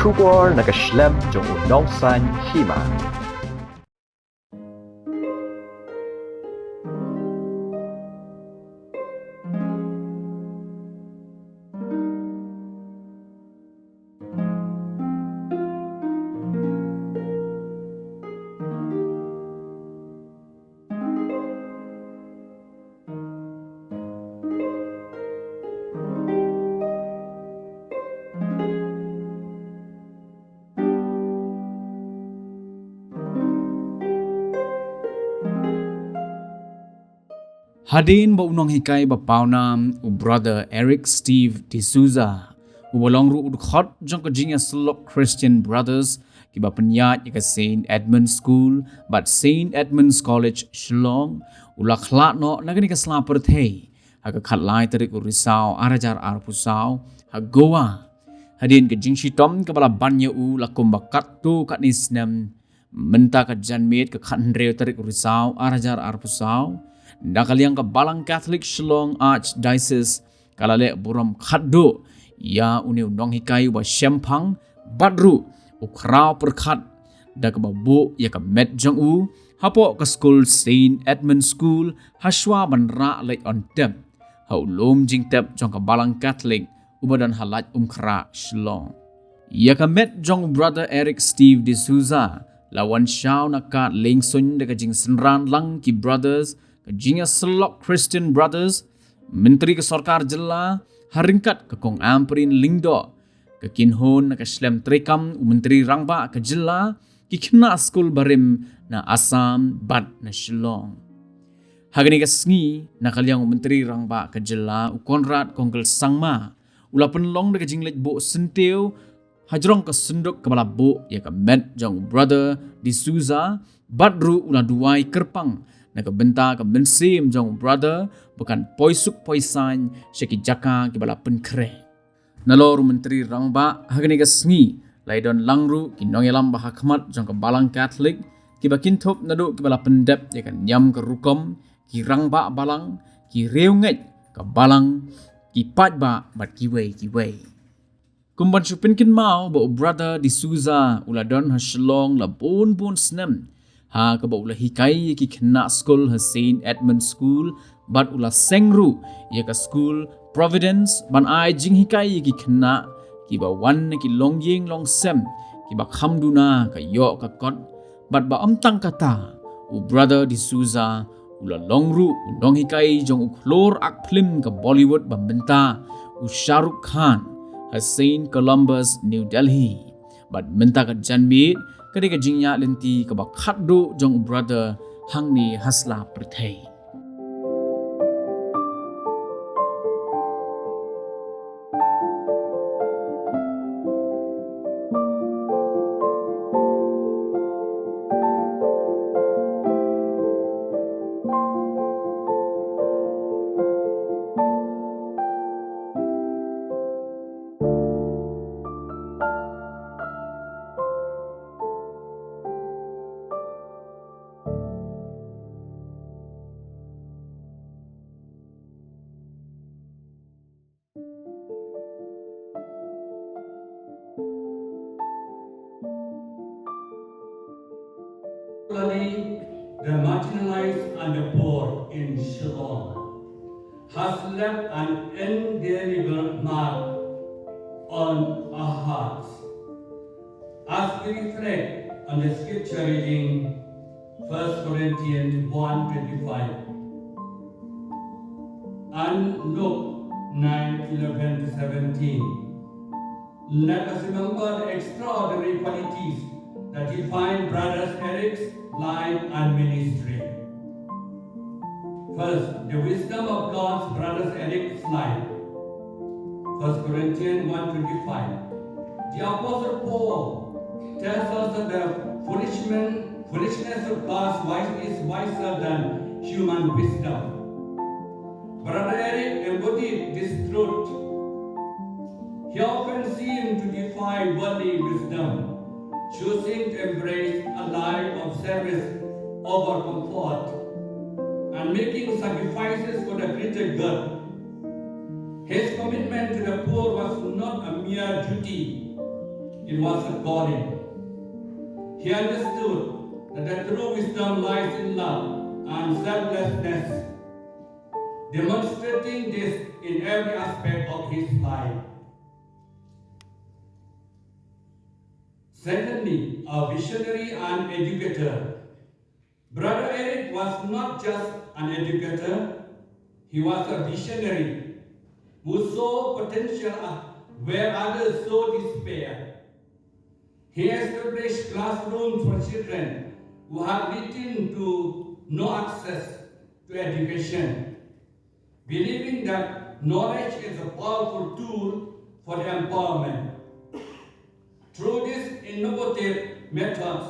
Shubor nakaslem jong unongsan Hima. Hadin ba unong hikay ba paunam u brother Eric Steve D'Souza u balong ru udkhot jong kajinga Slok Christian Brothers kiba penyat ika Saint Edmund's School but Saint Edmund's College Shillong ula khlat no nagani ka slapar thei ha ka khatlai tarik u risau arajar ar pusau ha goa hadin ka jingshi tom ka bala banya u lakum bakat tu kat nisnam menta ka janmet ka khanreu tarik u risau arajar ar pusau Nakaliang ka balang Catholic Shillong Archdiocese kalale buram khaddo ya uniu nong hikai wa shempang badru ukraw perkhat da ka babu ya ka met jong u hapo ka school Saint Edmund School haswa banra like on tep ha ulom jing tep jong ka balang Catholic ubadan halat khra Shillong ya ka met jong brother Eric Steve D'Souza lawan shaw nakat lengsun da ka jing senran lang ki brothers Kajinga Slok Christian Brothers, Menteri ke Sarkar Jela, Ryngkat ke Kong Amperin Lingdo, ke Kinhon na ke Slem Trekam, Menteri Rangba ke Jela, ki kena skul barim na Assam, Bat na Shillong. Hagani ke Sngi, na kaliang Menteri Rangba ke Jela, u Konrad Kongkel Sangma, ula penlong na ke Jinglet Bo Senteu, hajrong ke sunduk ke bala bo, ya ke met jong brother D'Souza, Badru ula duai kerpang, Nakabenta ka bensim jong brother bukan poisuk poisan syaki jaka ki bala penkre. Nalor menteri rangba hagani ka sngi laidon langru ki nongelam ba hakmat jong ka balang Catholic ki bakin thop nadu ki bala pendep ya kan nyam ka rukom ki rangba balang ki reunget ka balang ki patba bat ki wei. Kumban supin kin mau ba brother D'Souza uladon ha Shillong la bon snem. Ha ka ba ula hikai ki kena school ha Saint Edmund School but ula sengru ya ka school Providence ban ai jing hikai ki kena ki ba wan ki longying long sem ki ba khamduna ka yo ka kot but ba amtang kata u brother D'Souza ula longru undong hikai jong uklor ak film ka Bollywood bambenta u Shahrukh Khan ha Saint Columbus New Delhi but menta ka janmit Kadika jingya lenti ka bakhatdo jong brother hangni hasla perthei. The marginalized and the poor in Shillong has left an indelible mark on our hearts. As we reflect on the scripture reading 1 Corinthians 1:25 and Luke 9:11 to 17, let us remember the extraordinary qualities that define brothers Eric's life and ministry. First, the wisdom of God's brothers Eric's life. 1 Corinthians 1:25. The Apostle Paul tells us that the foolishness of God's wise is wiser than human wisdom. Brother Eric embodied this truth. He often seemed to defy worldly wisdom, choosing to embrace a life of service over comfort and making sacrifices for the greater good. His commitment to the poor was not a mere duty. it was a calling. He understood that the true wisdom lies in love and selflessness, demonstrating this in every aspect of his life. Secondly, a visionary and educator. Brother Eric was not just an educator, he was a visionary who saw potential where others saw despair. He established classrooms for children who had little to no access to education, believing that knowledge is a powerful tool for their empowerment. Through these innovative methods,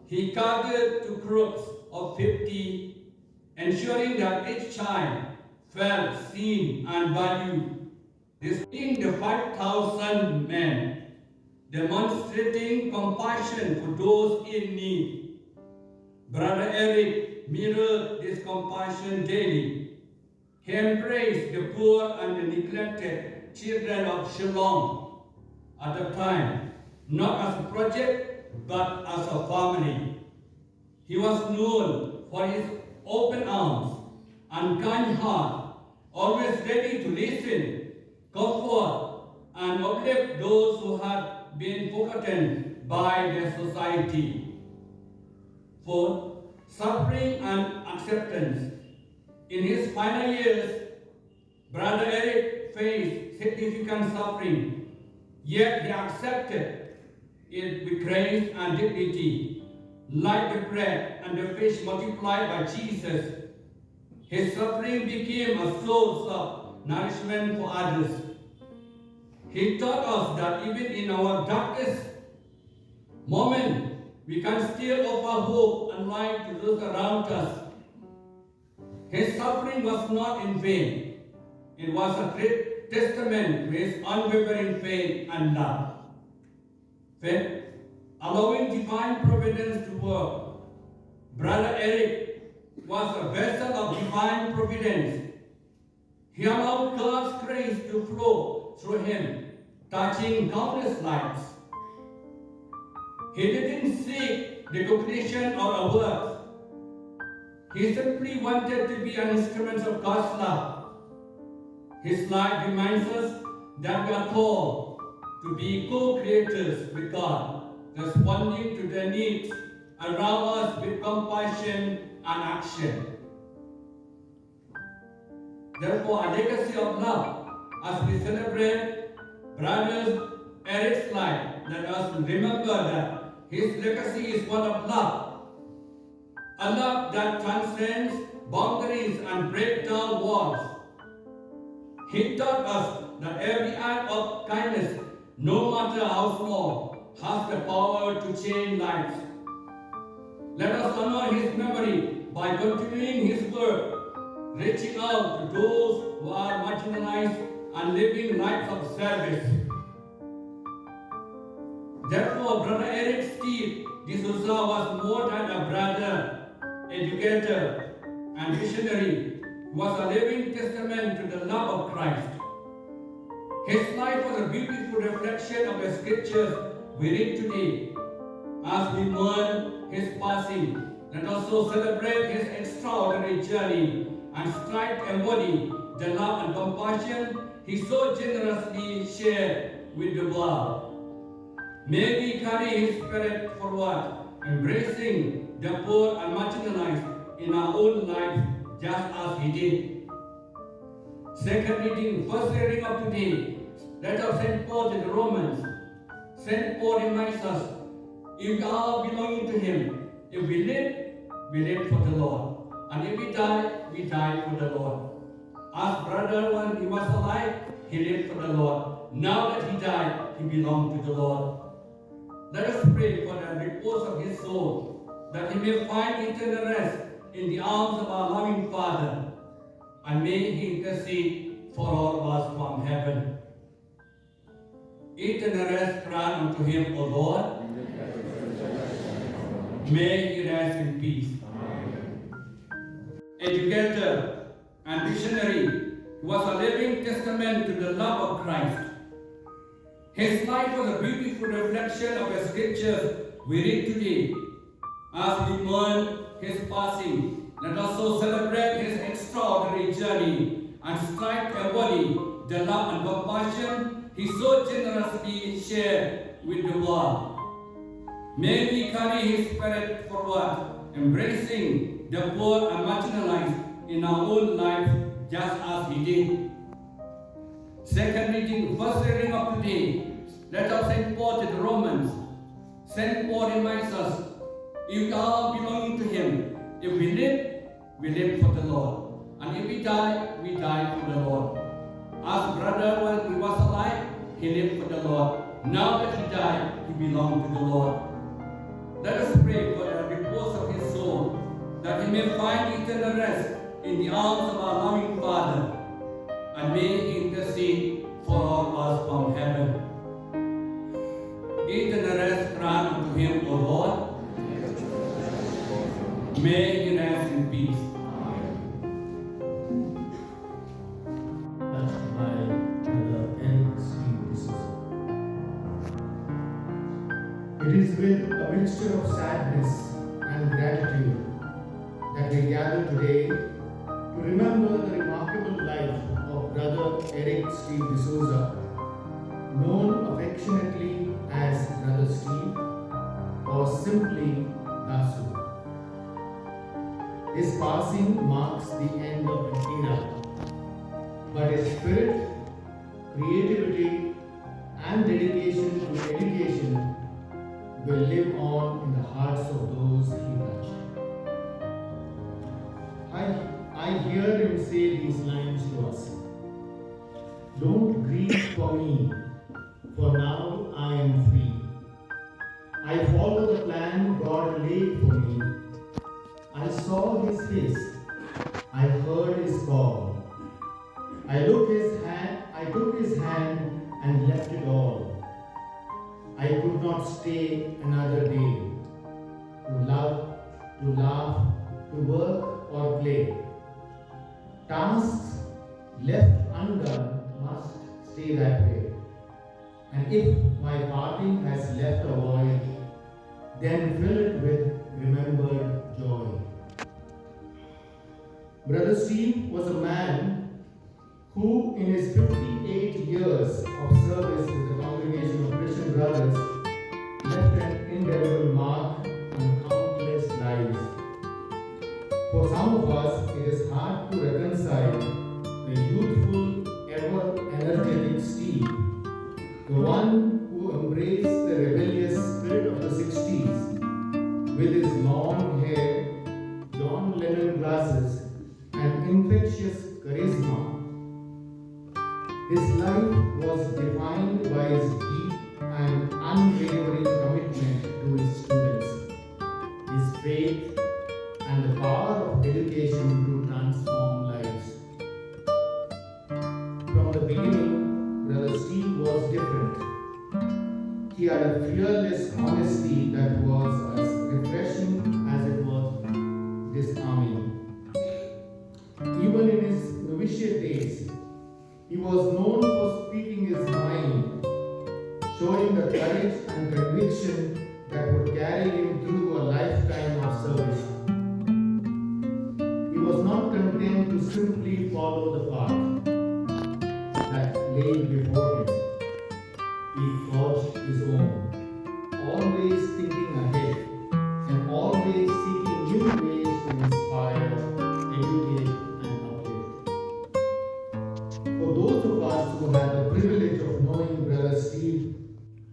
he catered to groups of 50, ensuring that each child felt seen and valued. Displaying the 5,000 men, demonstrating compassion for those in need. Brother Eric mirrored this compassion daily. He embraced the poor and the neglected children of Shillong at the time, not as a project, but as a family. He was known for his open arms and kind heart, always ready to listen, comfort, and uplift those who had been forgotten by their society. Fourth, suffering and acceptance. In his final years, Brother Eric faced significant suffering, yet he accepted it with grace and dignity. Like the bread and the fish multiplied by Jesus, his suffering became a source of nourishment for others. He taught us that even in our darkest moment, we can still offer hope and light to those around us. His suffering was not in vain. It was a great testament to his unwavering faith and love. Fifth, allowing divine providence to work. Brother Eric was a vessel of divine providence. He allowed God's grace to flow through him, touching countless lives. He didn't seek recognition or awards. He simply wanted to be an instrument of God's love. His life reminds us that we are called to be co-creators with God, responding to the needs around us with compassion and action. Therefore, a legacy of love, as we celebrate Brother Eric's life, let us remember that his legacy is one of love, a love that transcends boundaries and breaks down walls. He taught us that every act of kindness, no matter how small, has the power to change lives. Let us honor his memory by continuing his work, reaching out to those who are marginalized and living lives of service. Therefore, Brother Eric Steve D'Souza was more than a brother, educator, and missionary. He was a living testament to the love of Christ. His life was a beautiful reflection of the scriptures we read today. As we mourn his passing, let us also celebrate his extraordinary journey and strive to embody the love and compassion he so generously shared with the world. May we carry his spirit forward, embracing the poor and marginalized in our own lives just as he did. Second reading, first reading of today, letter of St. Paul to the Romans. St. Paul reminds us, if we are belonging to him, if we live for the Lord. And if we die for the Lord. As brother, when he was alive, he lived for the Lord. Now that he died, he belonged to the Lord. Let us pray for the repose of his soul, that he may find eternal rest in the arms of our loving Father, and may he intercede for all of us from heaven. Eternal rest grant unto him, O Lord. May he rest in peace. Educator and missionary, he was a living testament to the love of Christ. His life was a beautiful reflection of the scriptures we read today. As we mourn his passing, let us also celebrate his extraordinary journey and strive to embody the love and compassion he so generously shared with the world. May we carry his spirit forward, embracing the poor and marginalized in our own lives just as he did. Second reading, first reading of today, letter of St. Paul to the Romans. St. Paul reminds us, if we are belonging to him, if we live for the Lord. And if we die for the Lord. As brother, when he was alive, he lived for the Lord. Now that he died, he belonged to the Lord. Let us pray for the repose of his soul, that he may find eternal rest in the arms of our loving Father, and may he intercede for all us from heaven. Eternal rest grant unto him, O Lord. May he rest in peace. Touched by Brother Eric Steve D'Souza. It is with a mixture of sadness and gratitude that we gather today to remember the remarkable life of Brother Eric Steve D'Souza, known affectionately as Brother Steve or simply Dasu. His passing marks the end of an era, but his spirit, creativity, and dedication to education will live on in the hearts of those he touched. I hear him say these lines to us. Don't grieve for me, for now I am free. I follow the plan God laid for me. I saw his face, I heard his call. I took his hand and left it all. I could not stay another day. To love, to laugh, to work or play. Tasks left undone must stay that way. And if my parting has left a void, then fill it with remembered joy. Brother Steve was a man who, in his 58 years of service with the congregation of Christian brothers, left an indelible mark on countless lives. For some of us, it is hard to reconcile the youthful, ever-energetic Steve, the one who embraced the rebellious spirit of the 60s, with his long hair, John Lennon glasses, and infectious charisma. His life was defined by his deep and unwavering commitment to his students, his faith, and the power of education to transform lives. From the beginning, Brother Steve was different. He had a fearless honesty that was as refreshing as it was disarming. Even in his novitiate days, he was known for speaking his mind, showing the courage and conviction that would carry him through a lifetime of service. He was not content to simply follow the path that lay before him. He forged his own, always thinking ahead and always seeking new ways to inspire, educate, and uplift. For those of us who had the privilege of knowing Brother Steve,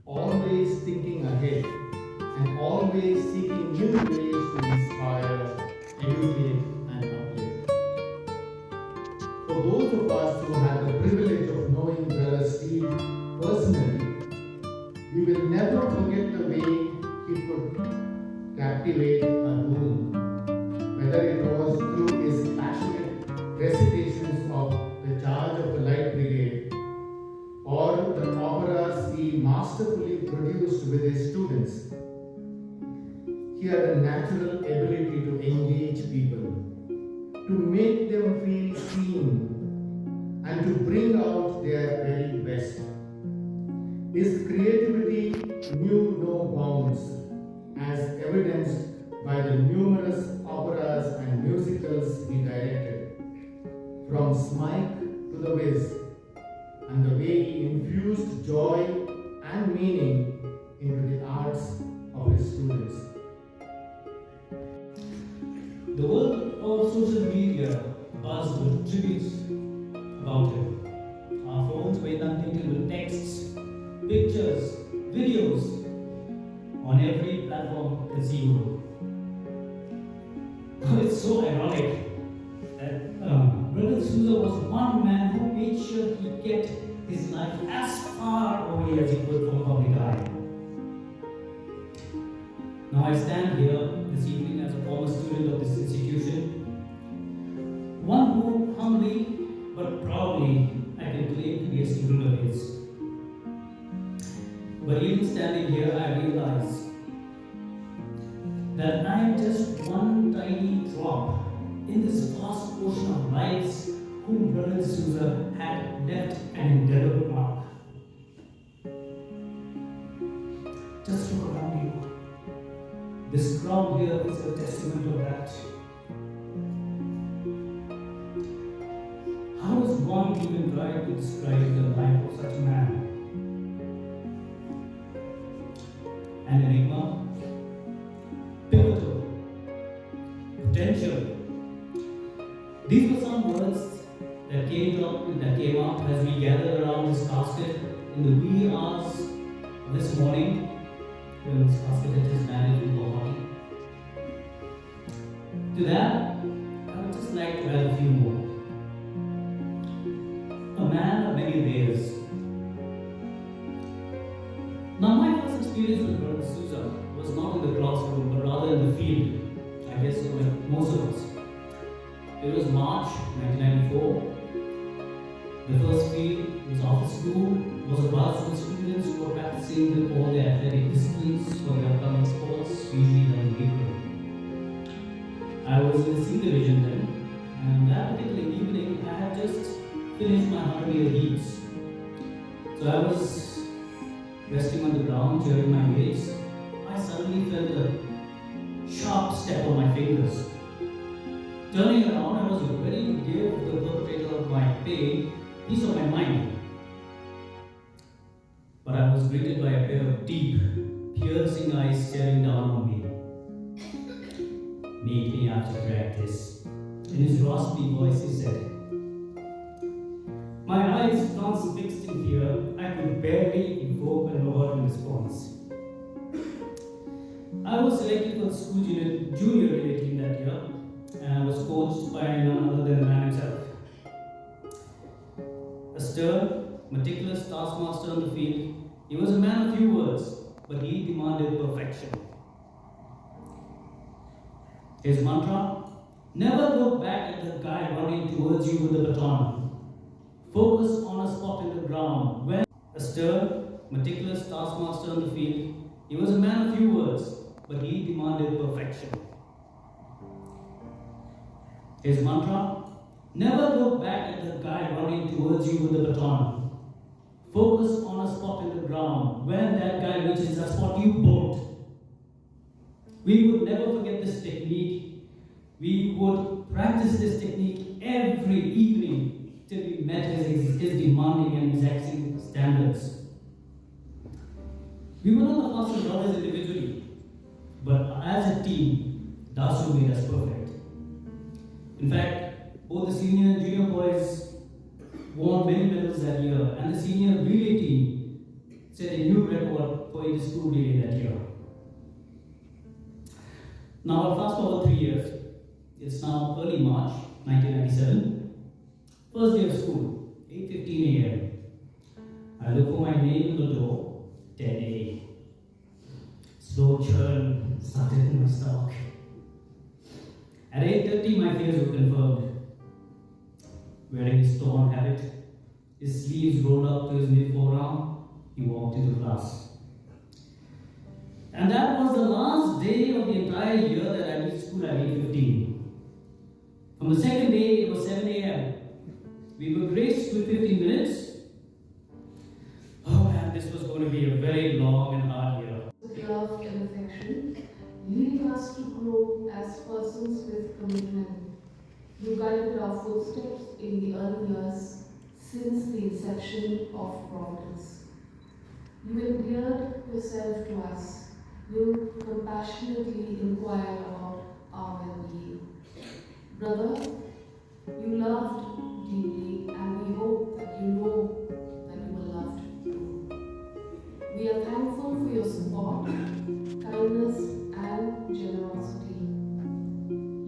always thinking ahead and always seeking new ways to inspire, educate, and uplift. For those of us who had the privilege of knowing Brother Steve personally, we will never forget the way he could captivate a room, whether it was through his passionate recitations of the Charge of the Light Brigade or the operas he masterfully produced with his students. He had a natural ability to engage people, to make them feel seen, and to bring out their very best. His creativity knew no bounds, as evidenced by the numerous operas and musicals he directed, from Smike to The Wiz, and the way he infused joy and meaning into the arts of his students. The world of social media buzzed with tributes about him. Our phones were inundated with texts, pictures, videos on every platform conceivable. It's so ironic that Brother D'Souza was one man who made sure he kept his life as far away as he could from the public eye. Now I stand here this evening as a former student of this institution, one who humbly but proudly I can claim to be a student of his. But even standing here, I realize that I am just one tiny drop in this vast ocean of lives whom Brother D'Souza had left an indelible mark. Just look around you. This crowd here is a testament of that. How does one even try to describe the life of such a man? An enigma, pivotal, potential. These were some words that came up as we gathered around this casket in the wee hours of this morning, when this casket had just landed in Bakhraw. To that, I would just like to add a few more. A man of many layers. Now, my first experience with Brother D'Souza was not in the classroom, but rather in the field. I guess like most of us. It was March 1994. The first field was after school, was a buzz with students who were practicing with all their athletic disciplines for their upcoming sports, usually done in April. I was in the C division then, and that particular evening I had just finished my 100-meter heats. So I was resting on the ground during my weights. I suddenly felt a sharp step on my fingers. Turning around, I was ready to give the perpetrator of my pain peace of my mind. But I was greeted by a pair of deep, piercing eyes staring down on me. Meet me after practice. In his raspy voice, he said, my eyes transfixed in fear, I could barely evoke a word in response. I was selected for the school junior relay team that year, and I was coached by none other than the man himself. A stern, meticulous taskmaster on the field, he was a man of few words, but he demanded perfection. His mantra, never look back at the guy running towards you with the baton. Focus on a spot in the ground. When a stern, meticulous taskmaster on the field, he was a man of few words, but he demanded perfection. His mantra, never look back at the guy running towards you with the baton. Focus on a spot in the ground. When that guy reaches the spot, you bolt. We would never forget this technique. We would practice this technique every evening till we met his demanding and exacting standards. We were not the Pastor brothers individually, but as a team, Dasu made us perfect. In fact, both the senior and junior boys won many medals that year, and the senior relay team set a new record for inter-school relay that year. Now, I'll fast forward 3 years. It's now early March 1997. First day of school, 8:15 a.m. I look for my name in the door, 10 a.m. Slow churn started in my stomach. At 8:30, my fears were confirmed. Wearing his torn habit, his sleeves rolled up to his mid-forearm, he walked into class. And that was the last day of the entire year that I reached school at 8:15. From the second day, it was 7 a.m. We were graced with 15 minutes. Oh man, that this was going to be a very long and hard year. With love and affection, leading us to grow as persons with commitment. You guided our footsteps in the early years since the inception of Providence. You endeared yourself to us. You compassionately inquired about our well-being. Brother, you loved deeply, and we hope that you know that you were loved too. We are thankful for your support, kindness, and generosity.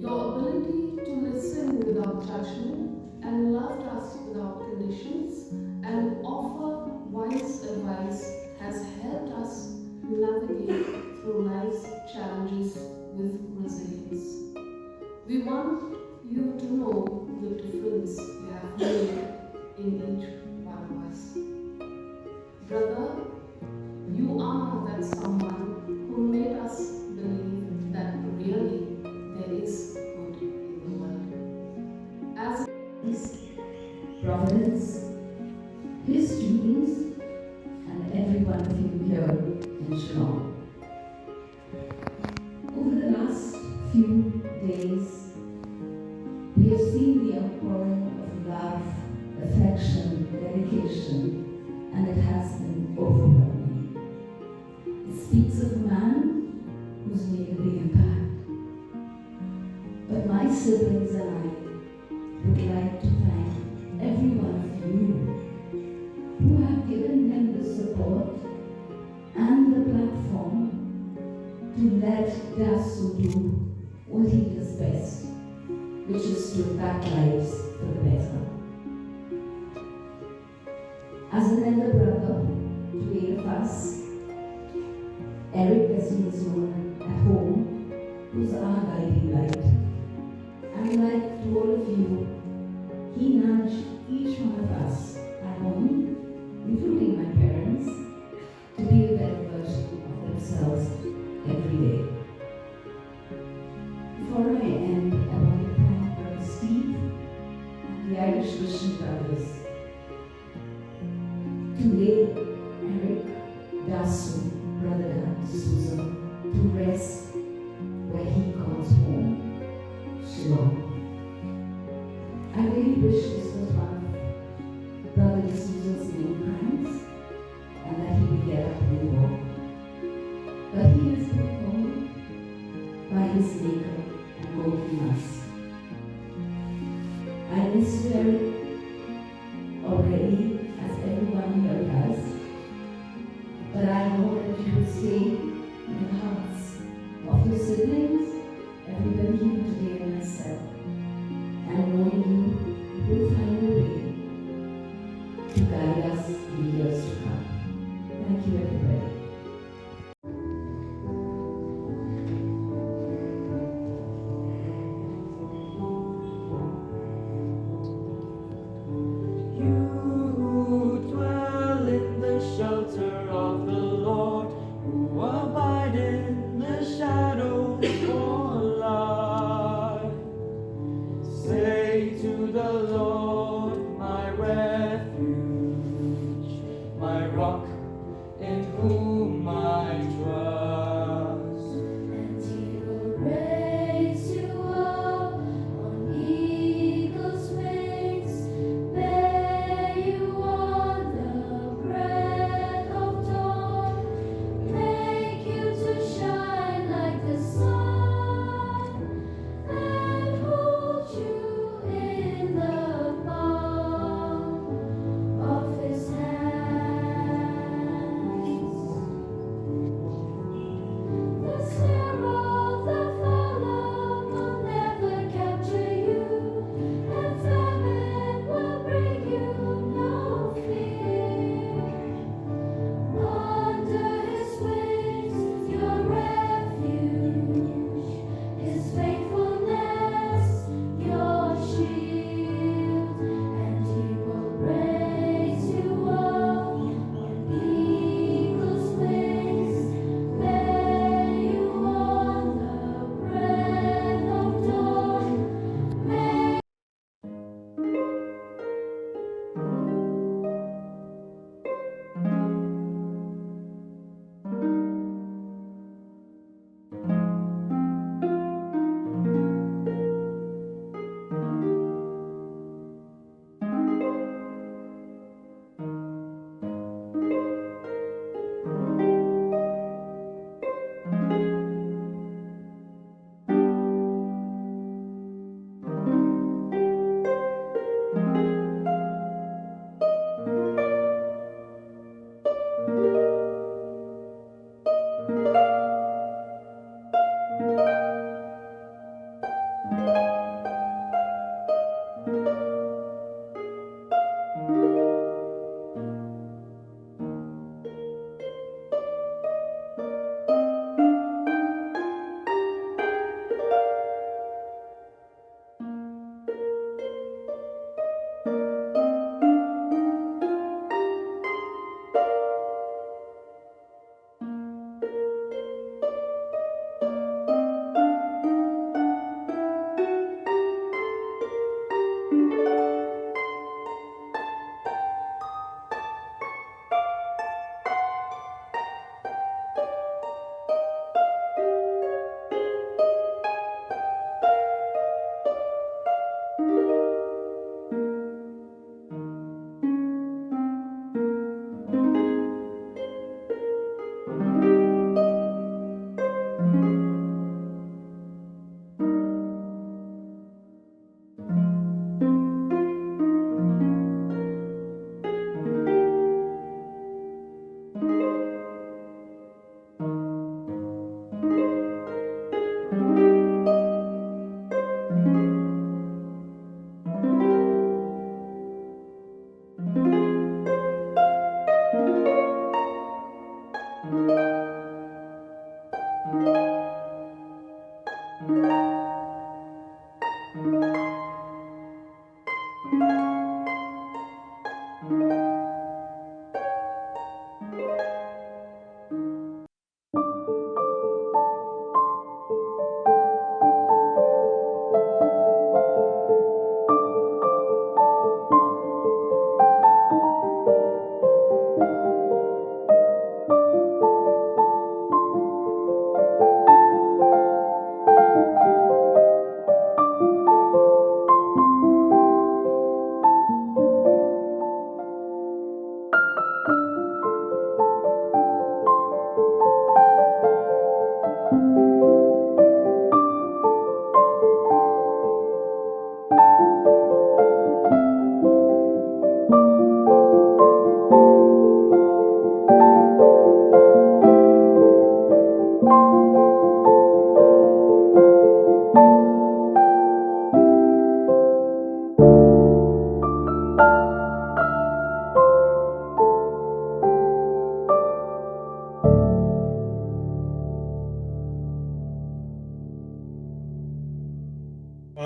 Your ability to listen without judgment and loved us without conditions and offer wise advice has helped us navigate through life's challenges with resilience. We want you to know the difference you have made in each one of us. Brother, you are that someone who made us believe that really there is good in the world. As Providence, his students, and every one of you here in Shillong. Over the last few days, we have seen the outpouring of love, affection, dedication, and it has been overwhelming. It speaks of a man who's made a big impact. But my siblings and I would like to thank every one of you who have given him the support and the platform to let Dasu do what he does best, which is to impact lives for the better. As an elder brother to 8 of us, Eric, as he is known at home, was our guiding light. And like to all of you, he nudged each one of us at home, including my parents, to be a better version of themselves every day. Before I end, I want to thank Brother Steve and the Irish Mission Brothers, to lay Eric Dasu, Brother D'Souza, to rest where he calls home, Shillong. I really wish this was one of Brother D'Souza's main pranks, and that he would get up and walk. But he has been called by his Maker and walking us. I miss you, Eric, already, as everyone here does. But I know that you will stay in the hearts of your siblings, everybody here today, and myself. And knowing you will find a way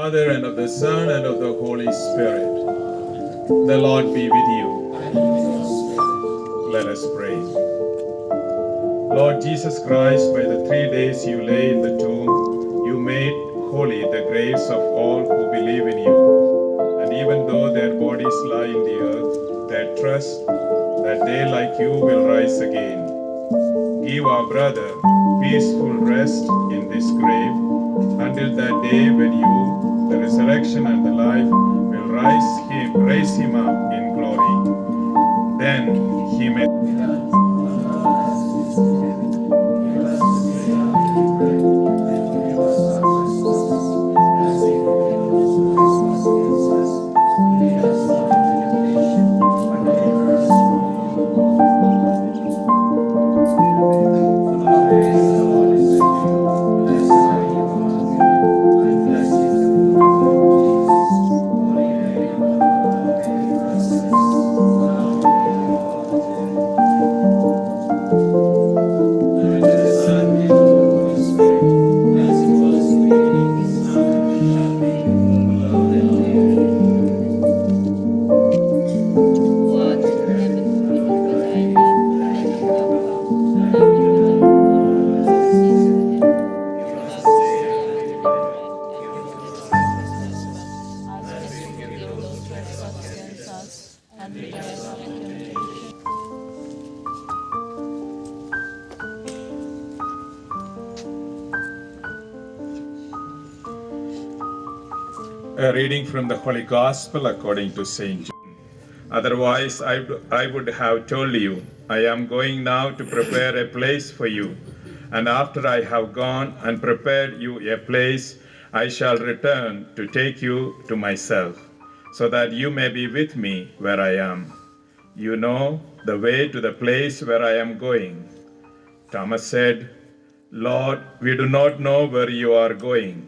Father, and of the Son, and of the Holy Spirit. The Lord be with you. Let us pray. Lord Jesus Christ, by the 3 days you lay in the tomb, you made holy the graves of all who believe in you. And even though their bodies lie in the earth, they trust that they, like you, will rise again. Give our brother peaceful rest in this grave until that day when you, the resurrection and the life, will raise him up in glory. Then he may A reading from the Holy Gospel according to St. John. Otherwise, I would have told you, I am going now to prepare a place for you. And after I have gone and prepared you a place, I shall return to take you to myself, so that you may be with me where I am. You know the way to the place where I am going. Thomas said, Lord, we do not know where you are going.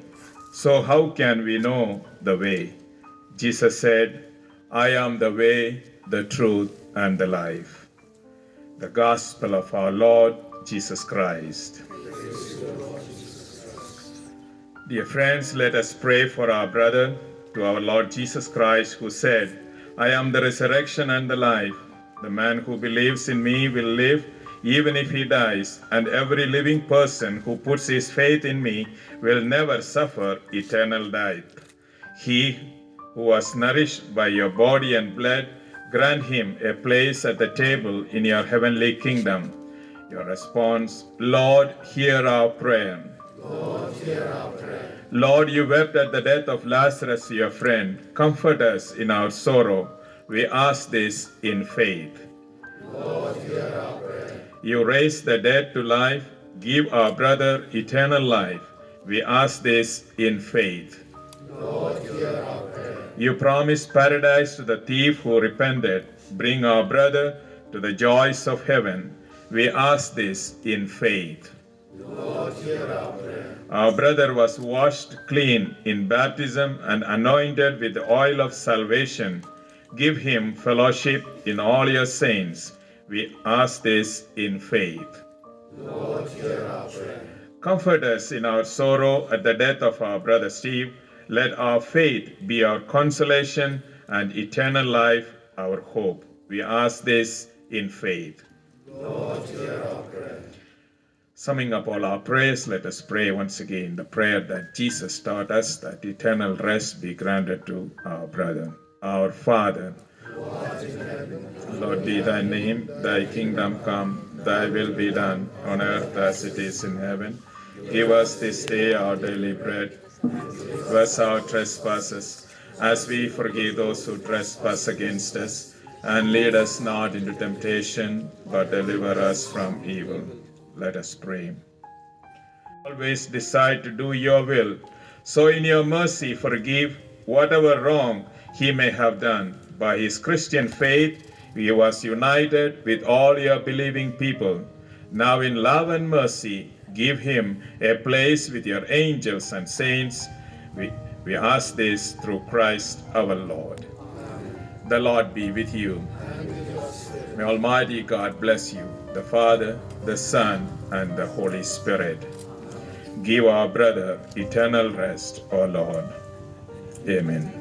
So how can we know the way? Jesus said, I am the way, the truth, and the life. The Gospel of our Lord Jesus Christ. Dear friends, let us pray for our brother, to our Lord Jesus Christ, who said, I am the resurrection and the life. The man who believes in me will live even if he dies, and every living person who puts his faith in me will never suffer eternal death. He who was nourished by your body and blood, grant him a place at the table in your heavenly kingdom. Your response, Lord, hear our prayer. Lord, hear our prayer. Lord, you wept at the death of Lazarus, your friend. Comfort us in our sorrow. We ask this in faith. Lord, hear our prayer. You raise the dead to life. Give our brother eternal life. We ask this in faith. Lord, hear our prayer. You promised paradise to the thief who repented. Bring our brother to the joys of heaven. We ask this in faith. Lord, hear our prayer. Our brother was washed clean in baptism and anointed with the oil of salvation. Give him fellowship in all your saints. We ask this in faith. Lord, hear our prayer. Comfort us in our sorrow at the death of our brother Steve. Let our faith be our consolation and eternal life our hope. We ask this in faith. Lord, hear our prayer. Summing up all our prayers, let us pray once again the prayer that Jesus taught us, that eternal rest be granted to our brother. Our Father, Lord, be thy name, thy kingdom come, thy will be done on earth as it is in heaven. Give us this day our daily bread. Forgive us our trespasses, as we forgive those who trespass against us. And lead us not into temptation, but deliver us from evil. Let us pray. Always decide to do your will. So in your mercy forgive whatever wrong he may have done. By his Christian faith, he was united with all your believing people. Now in love and mercy, give him a place with your angels and saints. We ask this through Christ our Lord. Amen. The Lord be with you. May Almighty God bless you, the Father, the Son, and the Holy Spirit. Give our brother eternal rest, O Lord. Amen.